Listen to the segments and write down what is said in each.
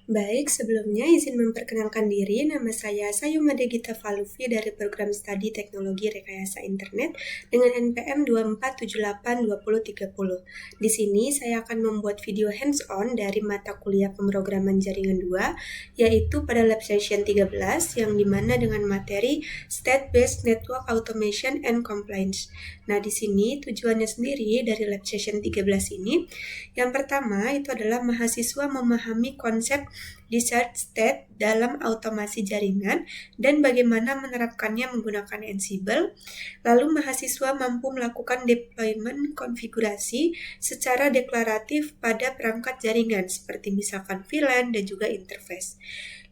Baik, sebelumnya izin memperkenalkan diri, nama saya Sayumade Gita Faluvi dari Program Studi Teknologi Rekayasa Internet dengan NPM 24782030. Di sini saya akan membuat video hands-on dari mata kuliah pemrograman jaringan 2, yaitu pada lab session 13, yang dimana dengan materi State-Based Network Automation and Compliance. Nah, di sini tujuannya sendiri dari lab session 13 ini, yang pertama itu adalah mahasiswa memahami konsep desired state dalam automasi jaringan dan bagaimana menerapkannya menggunakan Ansible. Lalu mahasiswa mampu melakukan deployment konfigurasi secara deklaratif pada perangkat jaringan seperti misalkan VLAN dan juga interface.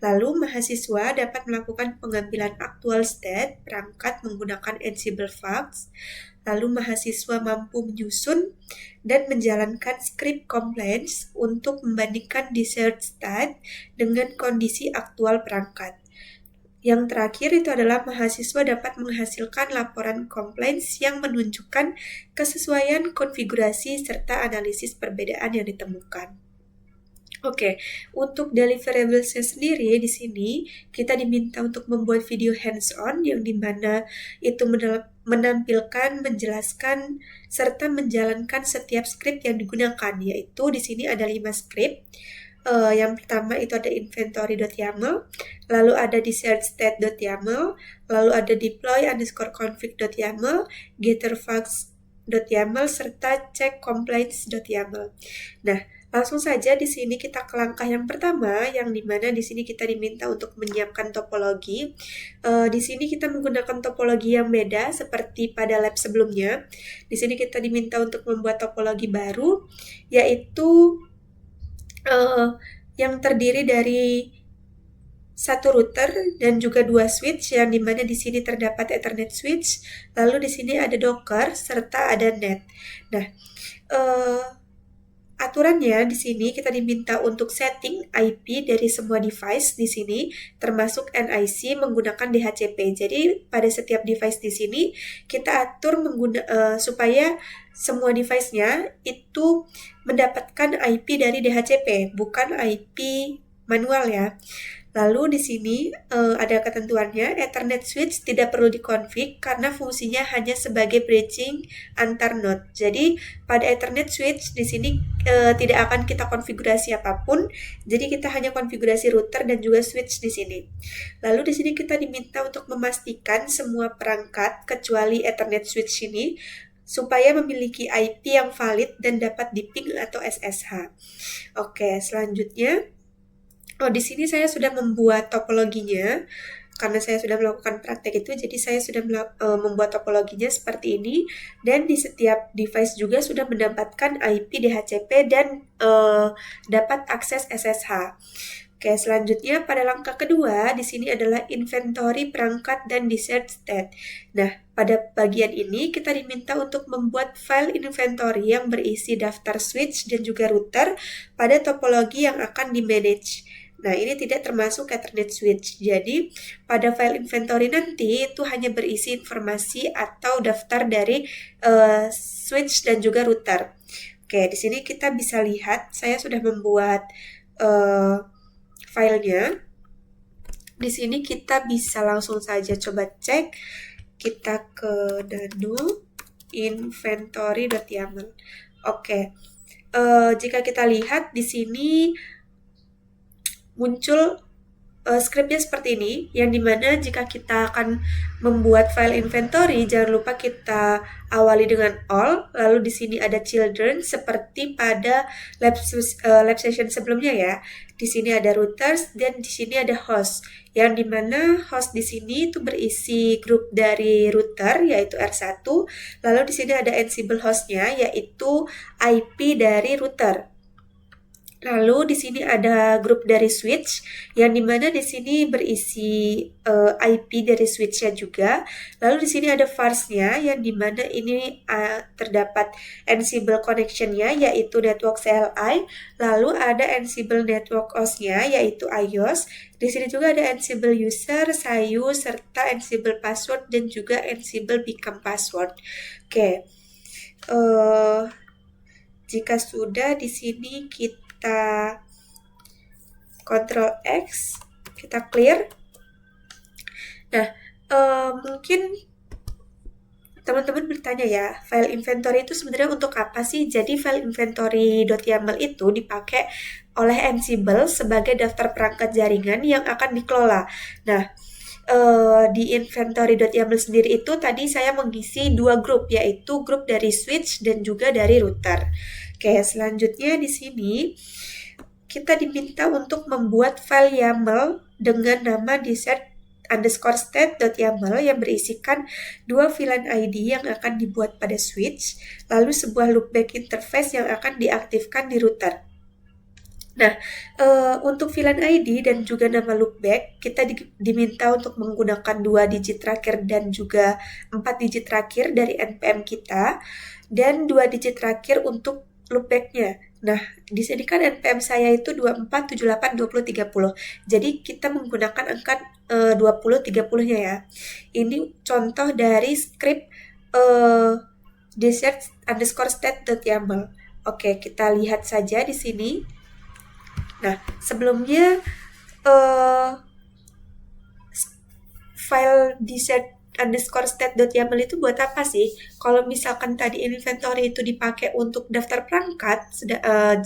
Lalu mahasiswa dapat melakukan pengambilan actual state perangkat menggunakan Ansible Fax. Lalu mahasiswa mampu menyusun dan menjalankan script compliance untuk membandingkan desired state dengan kondisi aktual perangkat. Yang terakhir itu adalah mahasiswa dapat menghasilkan laporan compliance yang menunjukkan kesesuaian konfigurasi serta analisis perbedaan yang ditemukan. Oke, untuk deliverables-nya sendiri di sini kita diminta untuk membuat video hands-on yang dimana itu menampilkan, menjelaskan, serta menjalankan setiap script yang digunakan, yaitu di sini ada 5 script. Yang pertama itu ada inventory.yaml, lalu ada desertstate.yaml, lalu ada deploy_config.yaml, getterfax.yaml, serta checkcompliance.yaml. Nah, langsung saja di sini kita ke langkah yang pertama, yang dimana di sini kita diminta untuk menyiapkan topologi. Di sini kita menggunakan topologi yang beda seperti pada lab sebelumnya. Di sini kita diminta untuk membuat topologi baru, yaitu yang terdiri dari satu router dan juga 2 switch, yang dimana di sini terdapat Ethernet switch, lalu di sini ada Docker serta ada NAT. Nah, aturannya di sini kita diminta untuk setting IP dari semua device di sini, termasuk NIC menggunakan DHCP. Jadi pada setiap device di sini kita atur supaya semua device-nya itu mendapatkan IP dari DHCP, bukan IP manual ya. Lalu di sini ada ketentuannya, Ethernet switch tidak perlu dikonfig karena fungsinya hanya sebagai bridging antar node. Jadi pada Ethernet switch di sini tidak akan kita konfigurasi apapun. Jadi kita hanya konfigurasi router dan juga switch di sini. Lalu di sini kita diminta untuk memastikan semua perangkat kecuali Ethernet switch ini supaya memiliki IP yang valid dan dapat diping atau SSH. Oke, selanjutnya di sini saya sudah membuat topologinya. Karena saya sudah melakukan praktek itu, jadi saya sudah membuat topologinya seperti ini. Dan di setiap device juga sudah mendapatkan IP DHCP dan dapat akses SSH. Oke, selanjutnya pada langkah kedua, di sini adalah inventory perangkat dan desired state. Nah, pada bagian ini kita diminta untuk membuat file inventory yang berisi daftar switch dan juga router pada topologi yang akan di-manage. Nah, ini tidak termasuk Ethernet switch. Jadi, pada file inventory nanti itu hanya berisi informasi atau daftar dari switch dan juga router. Oke, di sini kita bisa lihat saya sudah membuat filenya. Di sini kita bisa langsung saja coba cek. Kita ke nano inventory.yaml. Oke. Jika kita lihat di sini muncul scriptnya seperti ini, yang dimana jika kita akan membuat file inventory, jangan lupa kita awali dengan all, lalu di sini ada children seperti pada lab session sebelumnya ya. Di sini ada routers dan di sini ada host, yang dimana host di sini itu berisi grup dari router yaitu R1, lalu di sini ada Ansible hostnya yaitu IP dari router. Lalu di sini ada grup dari switch, yang dimana di sini berisi IP dari switchnya juga. Lalu di sini ada vars-nya, yang dimana ini terdapat Ansible connection-nya, yaitu network CLI. Lalu ada Ansible network host-nya, yaitu iOS. Di sini juga ada Ansible user, SAYU, serta Ansible password dan juga Ansible become password. Oke. Jika sudah, di sini kita Ctrl X, kita clear. Nah, mungkin teman-teman bertanya ya, file inventory itu sebenarnya untuk apa sih? Jadi file inventory.yaml itu dipakai oleh Ansible sebagai daftar perangkat jaringan yang akan dikelola. Nah, di inventory.yaml sendiri itu tadi saya mengisi dua grup, yaitu grup dari switch dan juga dari router. Oke, selanjutnya di sini kita diminta untuk membuat file YAML dengan nama desert_state.yaml yang berisikan dua VLAN ID yang akan dibuat pada switch, lalu sebuah loopback interface yang akan diaktifkan di router. Nah, untuk VLAN ID dan juga nama loopback, kita diminta untuk menggunakan 2 digit terakhir dan juga 4 digit terakhir dari NPM kita, dan 2 digit terakhir untuk loopback-nya. Nah, di sini kan NPM saya itu 24782030. Jadi kita menggunakan angka 2030-nya ya. Ini contoh dari script desert_state.yaml. Oke, kita lihat saja di sini. Nah, sebelumnya file desert_state.yaml itu buat apa sih? Kalau misalkan tadi inventory itu dipakai untuk daftar perangkat,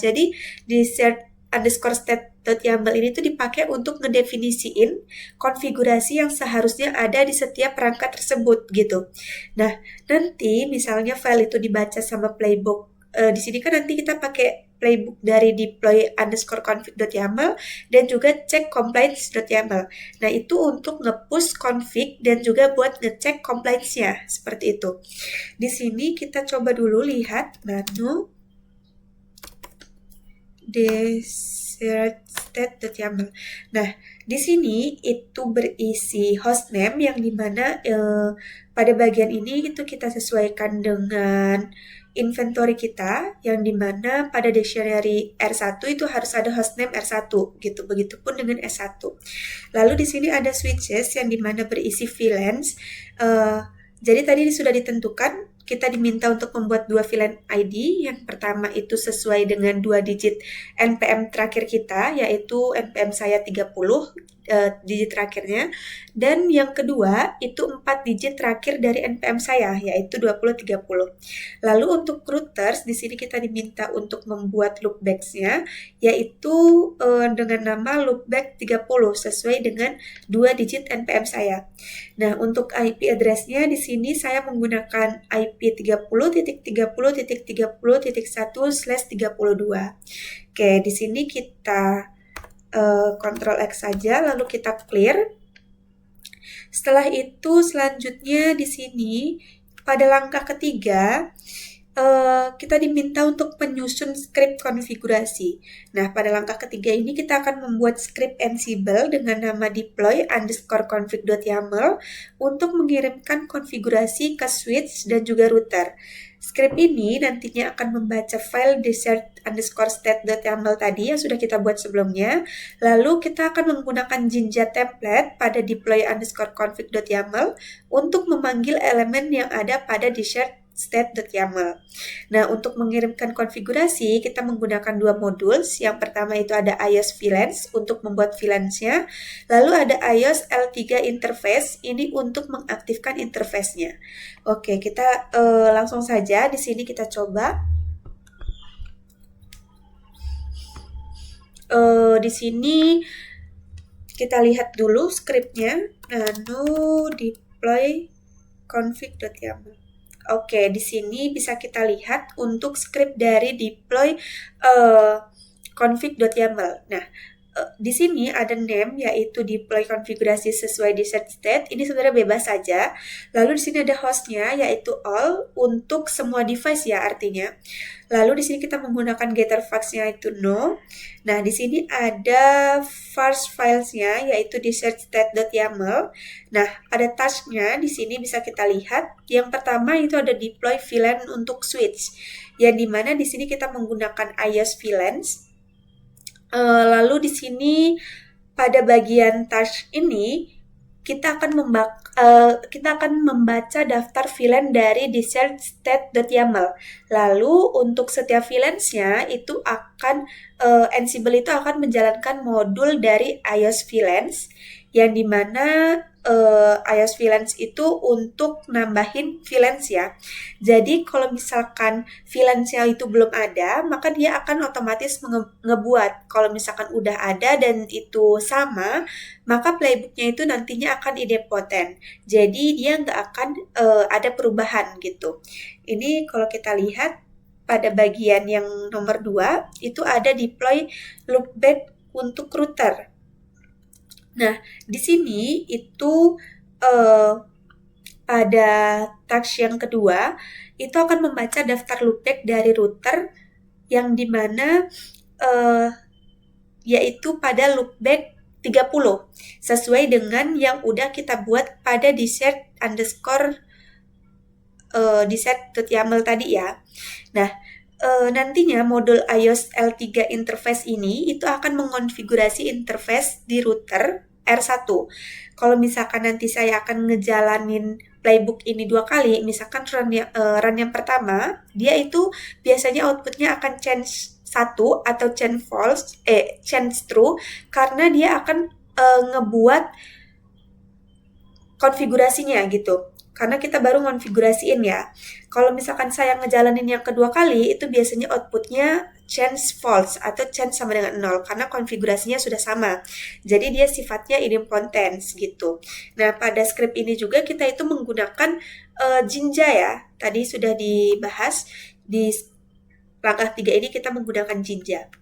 jadi desert_state.yaml ini tuh dipakai untuk ngedefinisiin konfigurasi yang seharusnya ada di setiap perangkat tersebut gitu. Nah, nanti misalnya file itu dibaca sama playbook. Di sini kan nanti kita pakai playbook dari deploy_config.yaml dan juga check compliance.yaml. Nah, itu untuk nge-push config dan juga buat ngecek compliance-nya, seperti itu. Di sini kita coba dulu lihat nano desert_state.yaml. Nah, di sini itu berisi hostname yang dimana pada bagian ini itu kita sesuaikan dengan inventory kita, yang dimana pada dictionary R1 itu harus ada hostname R1 gitu, begitupun dengan S1. Lalu di sini ada switches yang dimana berisi VLANs. Jadi tadi sudah ditentukan, kita diminta untuk membuat dua VLAN ID. Yang pertama itu sesuai dengan 2 digit NPM terakhir kita, yaitu NPM saya 30 digit terakhirnya, dan yang kedua itu 4 digit terakhir dari NPM saya, yaitu 2030. Lalu untuk routers di sini kita diminta untuk membuat loopbacks-nya, yaitu dengan nama loopback 30 sesuai dengan 2 digit NPM saya. Nah, untuk IP address-nya di sini saya menggunakan IP 30.30.30.1/32. Oke, di sini kita Ctrl X saja, lalu kita clear. Setelah itu selanjutnya di sini pada langkah ketiga kita diminta untuk menyusun script konfigurasi. Nah, pada langkah ketiga ini kita akan membuat script Ansible dengan nama deploy_config.yaml untuk mengirimkan konfigurasi ke switch dan juga router. Script ini nantinya akan membaca file desert_state.yaml tadi yang sudah kita buat sebelumnya. Lalu kita akan menggunakan Jinja template pada deploy_config.yaml untuk memanggil elemen yang ada pada desert_state.yaml. Nah, untuk mengirimkan konfigurasi, kita menggunakan dua modul. Yang pertama itu ada iOS VLANs untuk membuat VLANs-nya. Lalu ada iOS L3 interface, ini untuk mengaktifkan interface-nya. Oke, kita langsung saja di sini kita coba. Di sini kita lihat dulu scriptnya, nano deploy config.yaml. Oke, di sini bisa kita lihat untuk script dari deploy config.yaml. Nah, di sini ada name yaitu deploy konfigurasi sesuai desert state. Ini sebenarnya bebas saja. Lalu di sini ada hostnya yaitu all untuk semua device ya artinya. Lalu di sini kita menggunakan getter fax-nya itu no. Nah, di sini ada first files-nya yaitu desert_state.yaml. Nah, pada task-nya di sini bisa kita lihat. Yang pertama itu ada deploy VLAN untuk switch. Yang dimana di sini kita menggunakan iOS VLANs. Lalu di sini pada bagian task ini kita akan membaca daftar VLAN dari desired state.yaml. Lalu untuk setiap VLANs-nya itu akan Ansible itu akan menjalankan modul dari iOS VLANs yang dimana iOS VLANs itu untuk nambahin VLANs ya. Jadi kalau misalkan VLANs-nya itu belum ada, maka dia akan otomatis ngebuat. Kalau misalkan udah ada dan itu sama, maka playbooknya itu nantinya akan idempotent. Jadi dia nggak akan ada perubahan gitu. Ini kalau kita lihat pada bagian yang nomor 2, itu ada deploy loopback untuk router. Nah, di sini itu pada task yang kedua, itu akan membaca daftar loopback dari router yang dimana yaitu pada loopback 30 sesuai dengan yang udah kita buat pada desired_desired.yaml tadi ya. Nah, nantinya modul iOS L3 interface ini itu akan mengonfigurasi interface di router R1. Kalau misalkan nanti saya akan ngejalanin playbook ini 2 kali, misalkan run yang pertama, dia itu biasanya outputnya akan change 1 atau change true karena dia akan ngebuat konfigurasinya gitu. Karena kita baru konfigurasiin ya. Kalau misalkan saya ngejalanin yang kedua kali, itu biasanya outputnya change false atau change sama dengan 0 karena konfigurasinya sudah sama. Jadi dia sifatnya idempotent gitu. Nah, pada script ini juga kita itu menggunakan Jinja ya. Tadi sudah dibahas di langkah 3 ini kita menggunakan Jinja.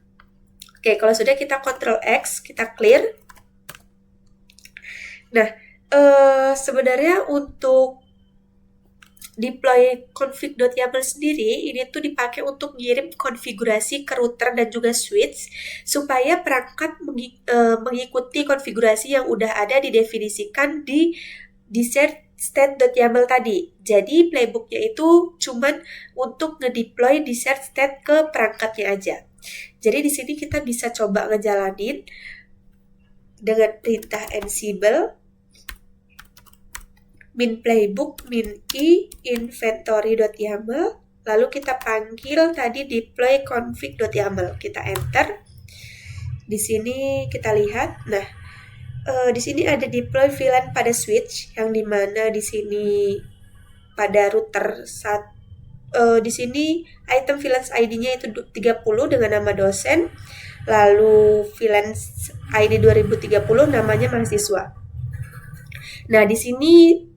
Oke, kalau sudah kita Ctrl X, kita clear. Nah, sebenarnya untuk deploy config.yaml sendiri ini tuh dipakai untuk ngirim konfigurasi ke router dan juga switch supaya perangkat mengikuti konfigurasi yang udah ada didefinisikan di desired_state.yaml tadi. Jadi playbooknya itu cuman untuk ngedeploy desired state ke perangkatnya aja. Jadi di sini kita bisa coba ngejalanin dengan perintah Ansible min playbook min i inventory.yaml, lalu kita panggil tadi deploy config.yaml, kita enter. Di sini kita lihat, nah di sini ada deploy VLAN pada switch yang dimana di sini pada router di sini item VLAN ID-nya itu 30 dengan nama dosen, lalu VLAN ID 2030 namanya mahasiswa. Nah, di sini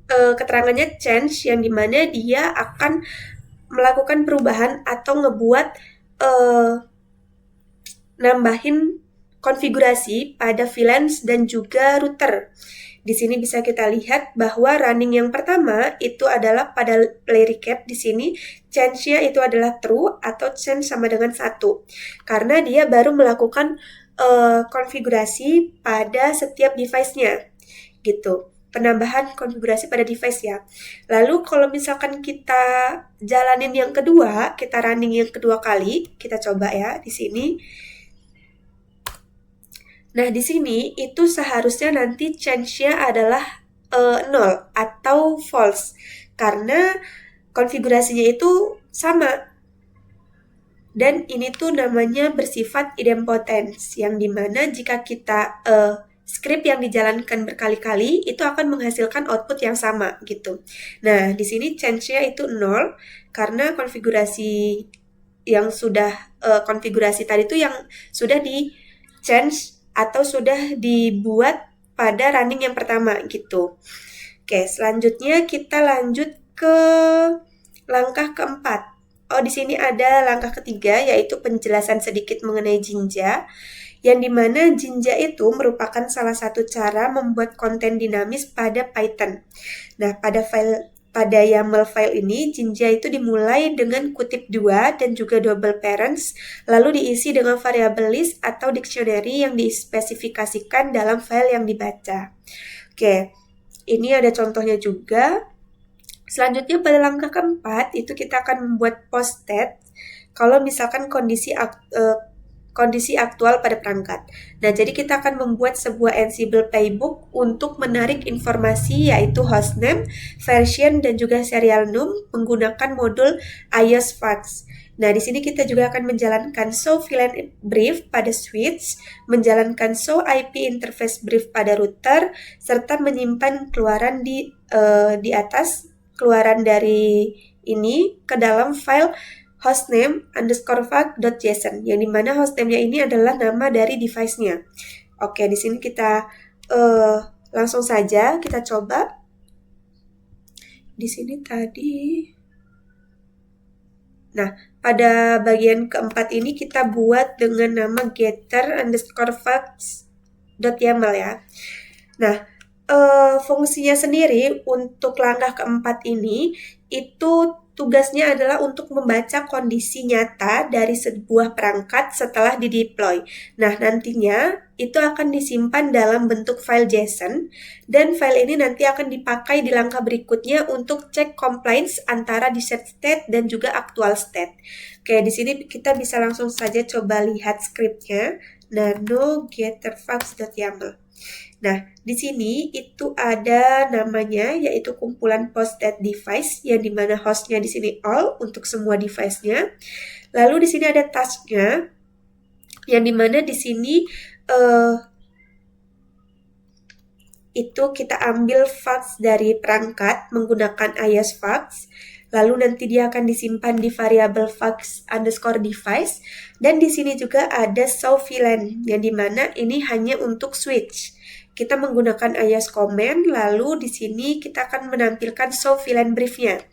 keterangannya change yang dimana dia akan melakukan perubahan atau ngebuat nambahin konfigurasi pada VLANs dan juga router. Di sini bisa kita lihat bahwa running yang pertama itu adalah pada play recap. Di sini change-nya itu adalah true atau change sama dengan 1 karena dia baru melakukan konfigurasi pada setiap device-nya gitu. Penambahan konfigurasi pada device ya. Lalu kalau misalkan kita jalanin yang kedua, kita running yang kedua kali, kita coba ya di sini. Nah, di sini itu seharusnya nanti change-nya adalah 0 atau false karena konfigurasinya itu sama. Dan ini tuh namanya bersifat idempotent yang dimana jika kita script yang dijalankan berkali-kali itu akan menghasilkan output yang sama gitu. Nah, di sini change-nya itu 0 karena konfigurasi yang sudah konfigurasi tadi itu yang sudah di change atau sudah dibuat pada running yang pertama gitu. Oke, selanjutnya kita lanjut ke langkah keempat. Oh, di sini ada langkah ketiga yaitu penjelasan sedikit mengenai Jinja. Yang dimana Jinja itu merupakan salah satu cara membuat konten dinamis pada Python. Nah, pada YAML file ini, Jinja itu dimulai dengan kutip 2 dan juga double parents, lalu diisi dengan variabel list atau dictionary yang dispesifikasikan dalam file yang dibaca. Oke, ini ada contohnya juga. Selanjutnya pada langkah keempat, itu kita akan membuat post state. Kalau misalkan kondisi aktual pada perangkat. Nah, jadi kita akan membuat sebuah Ansible playbook untuk menarik informasi yaitu hostname, version, dan juga serial num menggunakan modul iOS Fax. Nah, di sini kita juga akan menjalankan show VLAN brief pada switch, menjalankan show IP interface brief pada router, serta menyimpan keluaran di atas keluaran dari ini ke dalam file hostname_fact.json, yang dimana hostname-nya ini adalah nama dari device-nya. Oke, di sini kita langsung saja kita coba. Di sini tadi. Nah, pada bagian keempat ini kita buat dengan nama getter_facts.yaml ya. Nah, fungsinya sendiri untuk langkah keempat ini itu tugasnya adalah untuk membaca kondisi nyata dari sebuah perangkat setelah dideploy. Nah, nantinya itu akan disimpan dalam bentuk file JSON, dan file ini nanti akan dipakai di langkah berikutnya untuk cek compliance antara desired state dan juga actual state. Oke, di sini kita bisa langsung saja coba lihat scriptnya, nano getterfax.yaml. Nah, di sini itu ada namanya yaitu kumpulan posted device, yang dimana hostnya di sini all untuk semua device-nya. Lalu di sini ada task-nya, yang dimana di sini itu kita ambil fax dari perangkat menggunakan iOS Fax. Lalu nanti dia akan disimpan di variabel fax_device, dan di sini juga ada show VLAN, yang dimana ini hanya untuk switch. Kita menggunakan iOS command, lalu di sini kita akan menampilkan show VLAN brief-nya.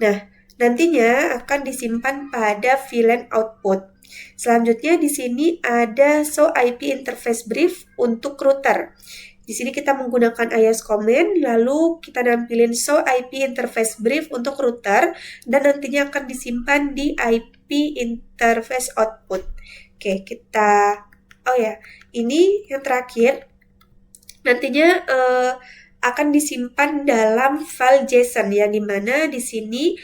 Nah, nantinya akan disimpan pada VLAN output. Selanjutnya di sini ada show IP interface brief untuk router. Di sini kita menggunakan iOS command, lalu kita nampilin show IP interface brief untuk router, dan nantinya akan disimpan di IP interface output. Oke, ini yang terakhir. Nantinya akan disimpan dalam file JSON, yang dimana di sini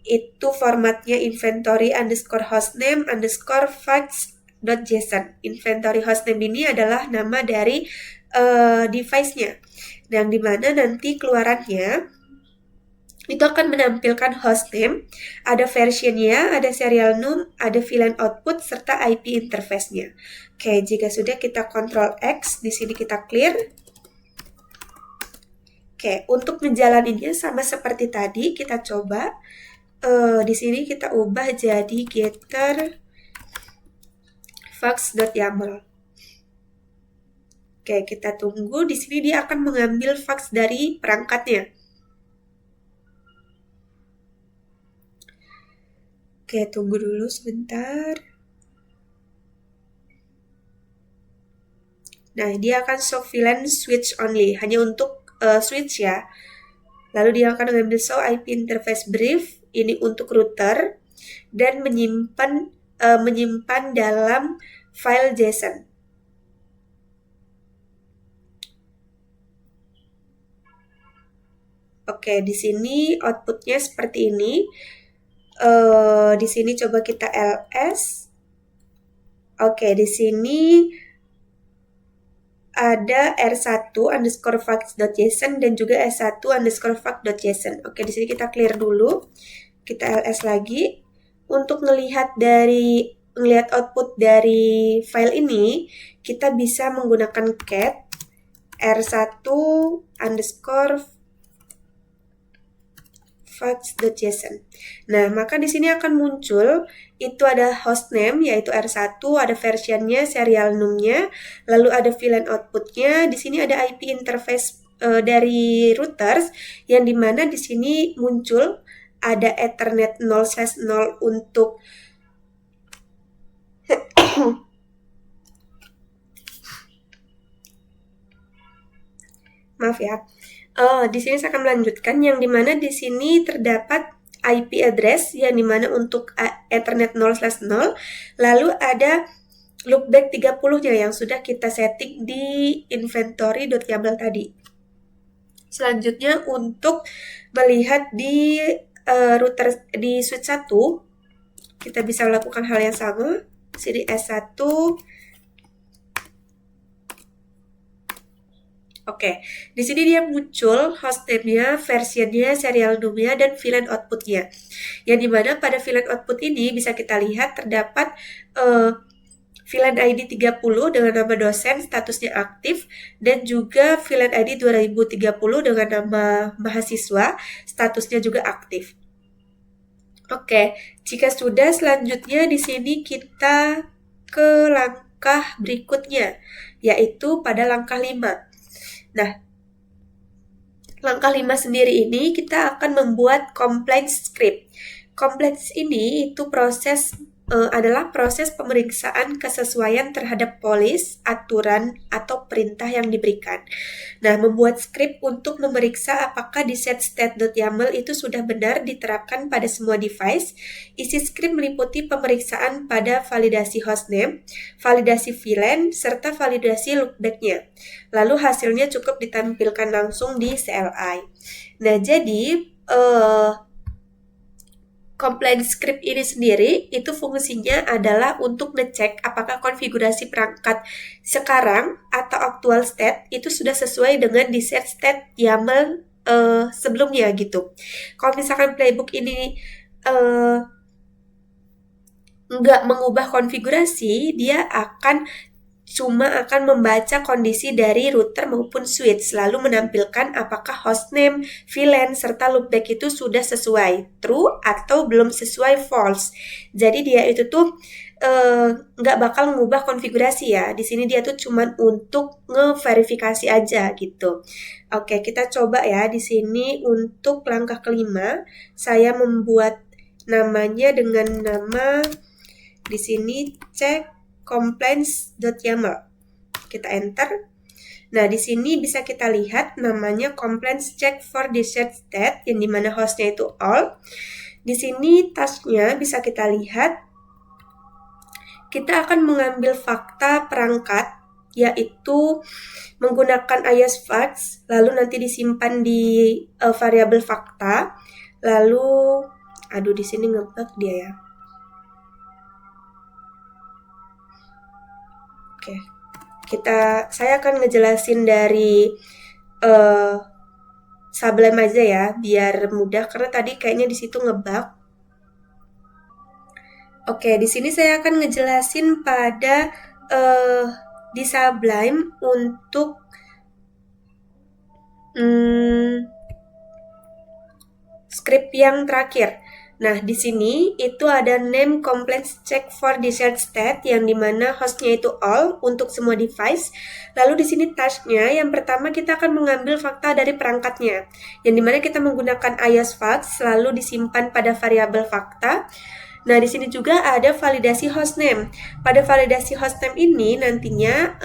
itu formatnya inventory_hostname_facts.json. Inventory hostname ini adalah nama dari device-nya, yang dimana nanti keluarannya itu akan menampilkan hostname, ada versionnya, ada serial num, ada VLAN output, serta IP interface-nya. Oke, jika sudah kita Ctrl X, di sini kita clear. Oke, untuk menjalaninya sama seperti tadi, kita coba. Di sini kita ubah jadi getterfax.yaml. Oke, kita tunggu. Di sini dia akan mengambil fax dari perangkatnya. Oke, tunggu dulu sebentar. Nah, dia akan show VLAN switch only, hanya untuk switch ya. Lalu dia akan mengambil show IP interface brief, ini untuk router, dan menyimpan dalam file JSON. Oke, di sini outputnya seperti ini. Di sini coba kita ls. Oke, di sini ada r1_fax.json dan juga s1_fax.json. Oke, di sini kita clear dulu. Kita ls lagi. Untuk melihat output dari file ini, kita bisa menggunakan cat r1_fax.json. Nah, maka di sini akan muncul itu ada hostname yaitu R1, ada versionnya, serial numnya, lalu ada VLAN outputnya. Di sini ada IP interface dari routers, yang dimana di sini muncul ada Ethernet 0/0 untuk maaf ya. Di sini saya akan melanjutkan, yang dimana di sini terdapat IP address, yang dimana untuk Ethernet 0/0, lalu ada loopback 30-nya yang sudah kita setting di inventory.yaml tadi. Selanjutnya untuk melihat di router di switch 1, kita bisa melakukan hal yang sama. sini S1. Oke, di sini dia muncul hostname-nya, versionnya, serial number-nya, dan VLAN output-nya. Yang dimana pada VLAN output ini bisa kita lihat terdapat VLAN ID 30 dengan nama dosen, statusnya aktif, dan juga VLAN ID 2030 dengan nama mahasiswa, statusnya juga aktif. Oke, jika sudah, selanjutnya di sini kita ke langkah berikutnya, yaitu pada langkah 5. Nah, langkah 5 sendiri ini kita akan membuat compliance script. Compliance ini itu adalah proses pemeriksaan kesesuaian terhadap polis, aturan, atau perintah yang diberikan. Nah, membuat script untuk memeriksa apakah di set state.yaml itu sudah benar diterapkan pada semua device. Isi script meliputi pemeriksaan pada validasi hostname, validasi VLAN, serta validasi loopback-nya. Lalu hasilnya cukup ditampilkan langsung di CLI. Nah, jadi compliance script ini sendiri itu fungsinya adalah untuk ngecek apakah konfigurasi perangkat sekarang atau actual state itu sudah sesuai dengan di set state YAML sebelumnya gitu. Kalau misalkan playbook ini nggak mengubah konfigurasi, dia cuma akan membaca kondisi dari router maupun switch, lalu menampilkan apakah hostname, VLAN, serta loopback itu sudah sesuai, true atau belum sesuai, false. Jadi dia itu tuh nggak bakal mengubah konfigurasi ya. Di sini dia tuh cuman untuk ngeverifikasi aja gitu. Oke, kita coba ya di sini untuk langkah kelima, saya membuat namanya dengan nama di sini cek compliance.yaml. Kita enter. Nah, di sini bisa kita lihat namanya compliance check for desired state, yang dimana hostnya itu all. Di sini tasknya bisa kita lihat, kita akan mengambil fakta perangkat, yaitu menggunakan iOS facts, lalu nanti disimpan di variabel fakta, lalu, di sini ngebug dia ya. Oke, saya akan ngejelasin dari Sublime aja ya, biar mudah karena tadi kayaknya di situ ngebug. Oke, di sini saya akan ngejelasin pada di Sublime untuk script yang terakhir. Nah, di sini itu ada name compliance check for desired state, yang dimana hostnya itu all untuk semua device. Lalu di sini tasknya, yang pertama kita akan mengambil fakta dari perangkatnya, yang dimana kita menggunakan iOS facts, lalu disimpan pada variabel fakta. Nah, di sini juga ada validasi hostname. Pada validasi hostname ini nantinya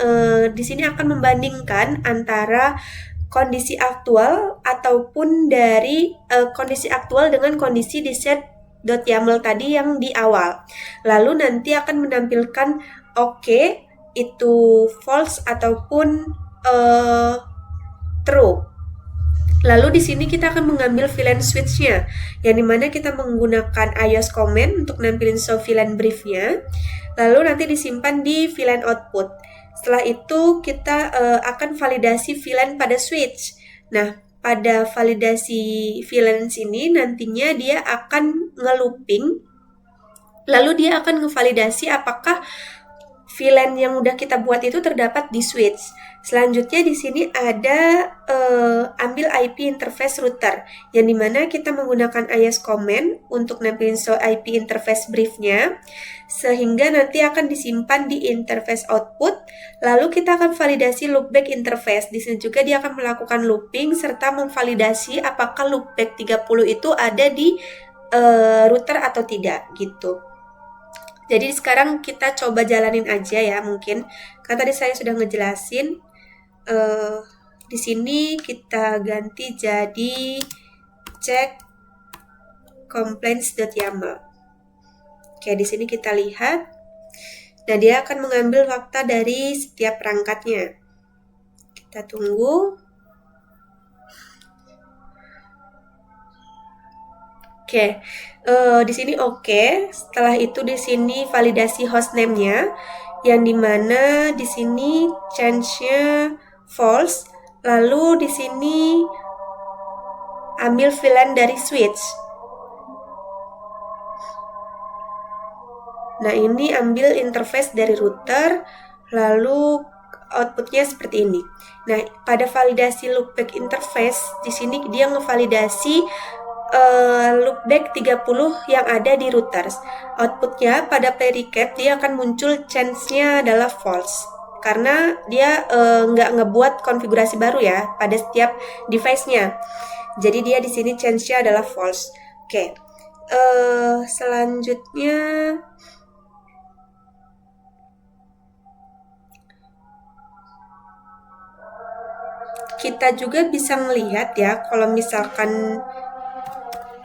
di sini akan membandingkan antara kondisi aktual ataupun dari kondisi aktual dengan kondisi di set.yaml tadi yang di awal. Lalu nanti akan menampilkan oke, itu false ataupun true. Lalu di sini kita akan mengambil VLAN switch-nya, yang dimana kita menggunakan iOS command untuk nampilin show VLAN brief-nya. Lalu nanti disimpan di VLAN output. Setelah itu kita akan validasi VLAN pada switch. Nah, pada validasi VLAN sini nantinya dia akan nge-looping, lalu dia akan ngevalidasi apakah VLAN yang udah kita buat itu terdapat di switch. Selanjutnya di sini ada ambil IP interface router, yang dimana kita menggunakan iOS command untuk nampilin show IP interface briefnya, sehingga nanti akan disimpan di interface output. Lalu kita akan validasi loopback interface. Di sini juga dia akan melakukan looping serta memvalidasi apakah loopback 30 itu ada di router atau tidak gitu. Jadi sekarang kita coba jalanin aja ya mungkin. Karena tadi saya sudah ngejelasin. Di sini kita ganti jadi check compliance.yaml. Oke, di sini kita lihat. Nah, dia akan mengambil fakta dari setiap perangkatnya. Kita tunggu. Oke, di sini oke. Setelah itu di sini validasi hostname-nya, yang dimana di sini change-nya false. Lalu di sini ambil VLAN dari switch. Nah, ini ambil interface dari router, lalu outputnya seperti ini. Nah, pada validasi loopback interface, di sini dia ngevalidasi loopback 30 yang ada di routers. Outputnya pada play recap dia akan muncul change-nya adalah false. Karena dia nggak ngebuat konfigurasi baru ya pada setiap device-nya. Jadi dia di sini change-nya adalah false. Oke. Selanjutnya kita juga bisa melihat ya kalau misalkan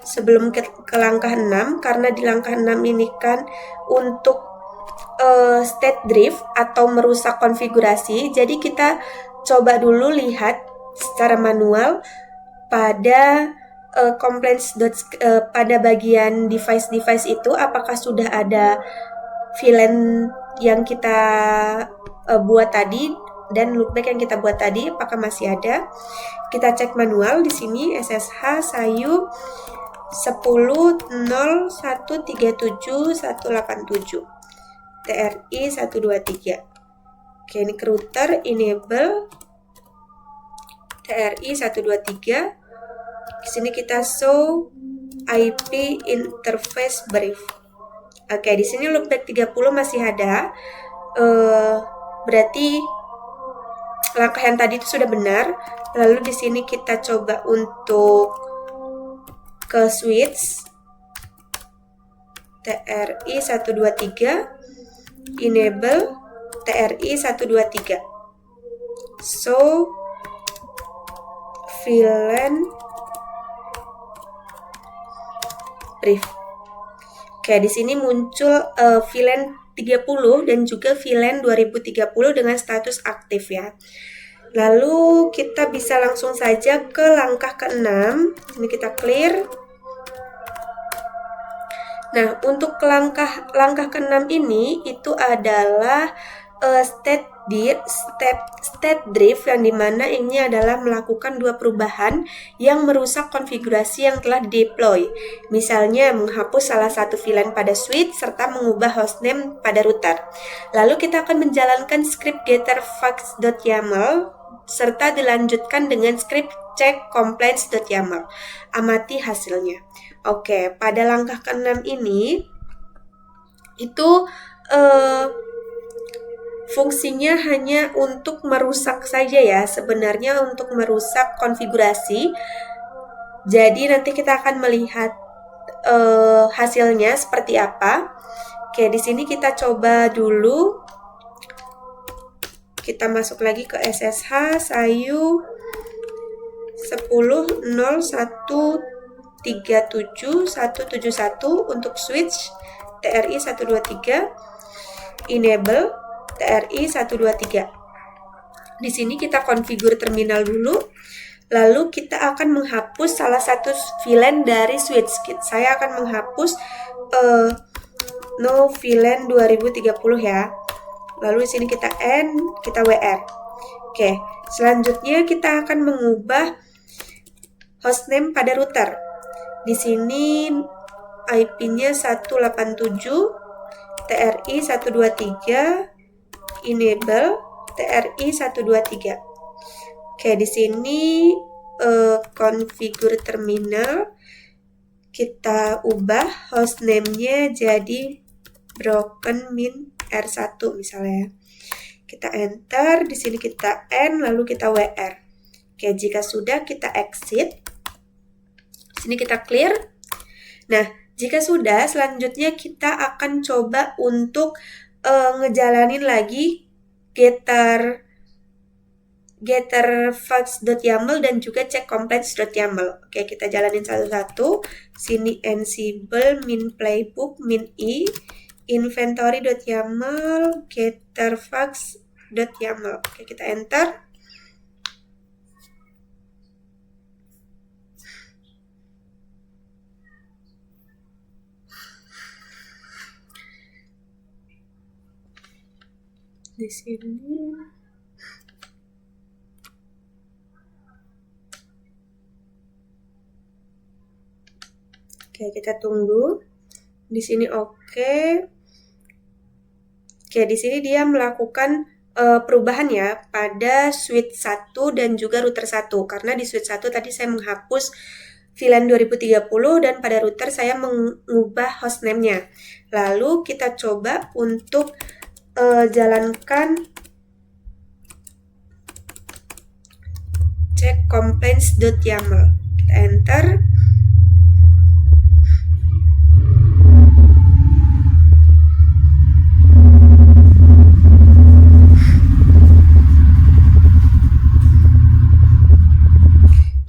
sebelum ke langkah 6, karena di langkah 6 ini kan untuk state drift atau merusak konfigurasi, jadi kita coba dulu lihat secara manual pada complaints pada bagian device itu apakah sudah ada VLAN yang kita buat tadi dan loopback yang kita buat tadi apakah masih ada. Kita cek manual di sini SSH sayu 10.0137.187 TRI 123. Oke, ini ke router enable TRI 123. Di sini kita show IP interface brief. Oke, di sini loopback 30 masih ada. Berarti langkah yang tadi itu sudah benar. Lalu di sini kita coba untuk ke switch TRI 123 enable TRI 123. So VLAN brief. Oke, di sini muncul VLAN 30 dan juga VLAN 2030 dengan status aktif ya. Lalu kita bisa langsung saja ke langkah ke-6. Ini kita clear. Nah, untuk langkah ke-6 ini itu adalah state drift yang dimana ini adalah melakukan dua perubahan yang merusak konfigurasi yang telah deploy. Misalnya menghapus salah satu VLAN pada switch serta mengubah hostname pada router. Lalu kita akan menjalankan script getterfax.yaml serta dilanjutkan dengan script check complaints.yaml. Amati hasilnya. Oke, pada langkah ke-6 ini itu fungsinya hanya untuk merusak saja ya, sebenarnya untuk merusak konfigurasi. Jadi nanti kita akan melihat hasilnya seperti apa. Oke, di sini kita coba dulu. Kita masuk lagi ke SSH sayu 10.0137.171 untuk switch TRI 123 enable TRI 123. Di sini kita konfigur terminal dulu. Lalu kita akan menghapus salah satu VLAN dari switch. Saya akan menghapus no VLAN 2030 ya. Lalu di sini kita N, kita WR. Oke, selanjutnya kita akan mengubah hostname pada router. Di sini IP-nya 187, TRI 123, enable TRI 123. Oke, di sini konfigur terminal. Kita ubah hostname-nya jadi broken min R1 misalnya. Kita enter, di sini kita N, lalu kita WR. Oke, jika sudah kita exit. Di sini kita clear. Nah, jika sudah, selanjutnya kita akan coba untuk ngejalanin lagi getterfax.yaml dan juga check complaints.yaml. Oke, kita jalanin satu-satu. Sini ansible min playbook min i inventory.yaml getterfax.yaml. Oke, kita enter. Di sini. Oke, kita tunggu. Di sini oke. Oke, di sini dia melakukan perubahan ya pada switch 1 dan juga router 1. Karena di switch 1 tadi saya menghapus VLAN 2030 dan pada router saya mengubah hostname-nya. Lalu kita coba untuk jalankan check complaints.yaml. Kita enter.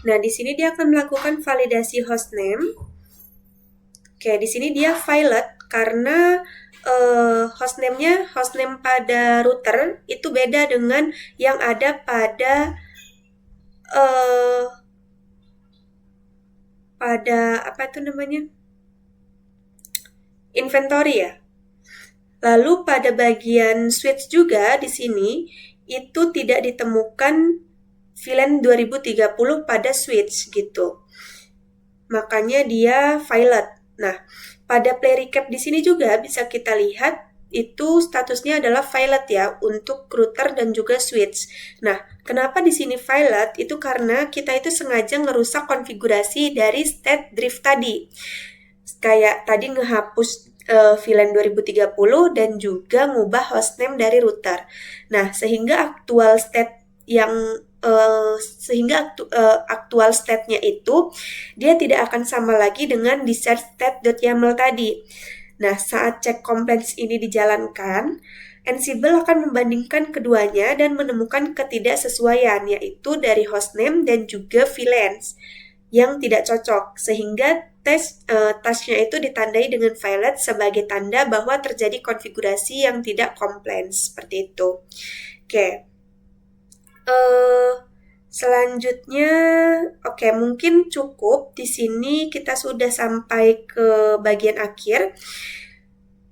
Nah, di sini dia akan melakukan validasi hostname. Oke, di sini dia violet karena hostname-nya, hostname pada router itu beda dengan yang ada pada apa itu namanya? Inventory ya. Lalu pada bagian switch juga di sini itu tidak ditemukan VLAN 2030 pada switch gitu. Makanya dia violet. Nah, pada play recap di sini juga bisa kita lihat itu statusnya adalah violet ya untuk router dan juga switch. Nah, kenapa di sini violet? Itu karena kita itu sengaja ngerusak konfigurasi dari state drift tadi. Kayak tadi ngehapus VLAN 2030 dan juga ngubah hostname dari router. Nah, sehingga aktual state yang aktual state-nya itu dia tidak akan sama lagi dengan di set state.yaml tadi. Nah, saat check complaints ini dijalankan, Ansible akan membandingkan keduanya dan menemukan ketidaksesuaian, yaitu dari hostname dan juga VLANs yang tidak cocok, sehingga tasknya itu ditandai dengan violet sebagai tanda bahwa terjadi konfigurasi yang tidak compliance, seperti itu. Oke. Selanjutnya, oke, mungkin cukup di sini kita sudah sampai ke bagian akhir.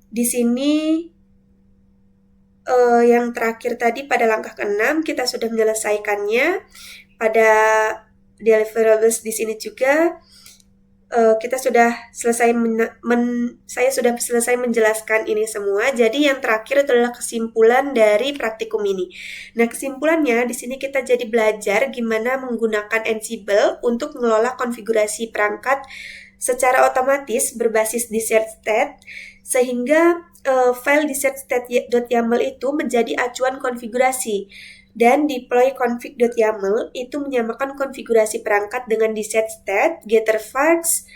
Di sini yang terakhir tadi pada langkah ke-6 kita sudah menyelesaikannya. Pada deliverables di sini juga kita sudah selesai saya sudah selesai menjelaskan ini semua. Jadi yang terakhir adalah kesimpulan dari praktikum ini. Nah, kesimpulannya di sini kita jadi belajar gimana menggunakan Ansible untuk mengelola konfigurasi perangkat secara otomatis berbasis desert state sehingga file desertstate.yaml itu menjadi acuan konfigurasi. Dan deploy config.yaml itu menyamakan konfigurasi perangkat dengan desert state, getter facts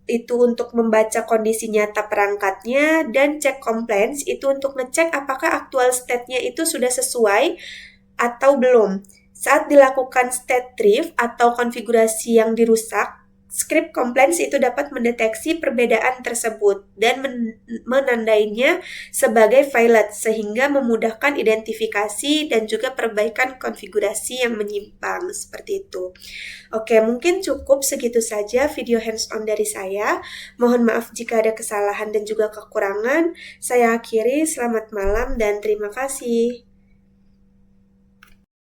itu untuk membaca kondisi nyata perangkatnya, dan check complaints itu untuk ngecek apakah aktual state-nya itu sudah sesuai atau belum. Saat dilakukan state drift atau konfigurasi yang dirusak, script complaints itu dapat mendeteksi perbedaan tersebut dan menandainya sebagai violet sehingga memudahkan identifikasi dan juga perbaikan konfigurasi yang menyimpang seperti itu. Oke, mungkin cukup segitu saja video hands-on dari saya. Mohon maaf jika ada kesalahan dan juga kekurangan. Saya akhiri, selamat malam dan terima kasih.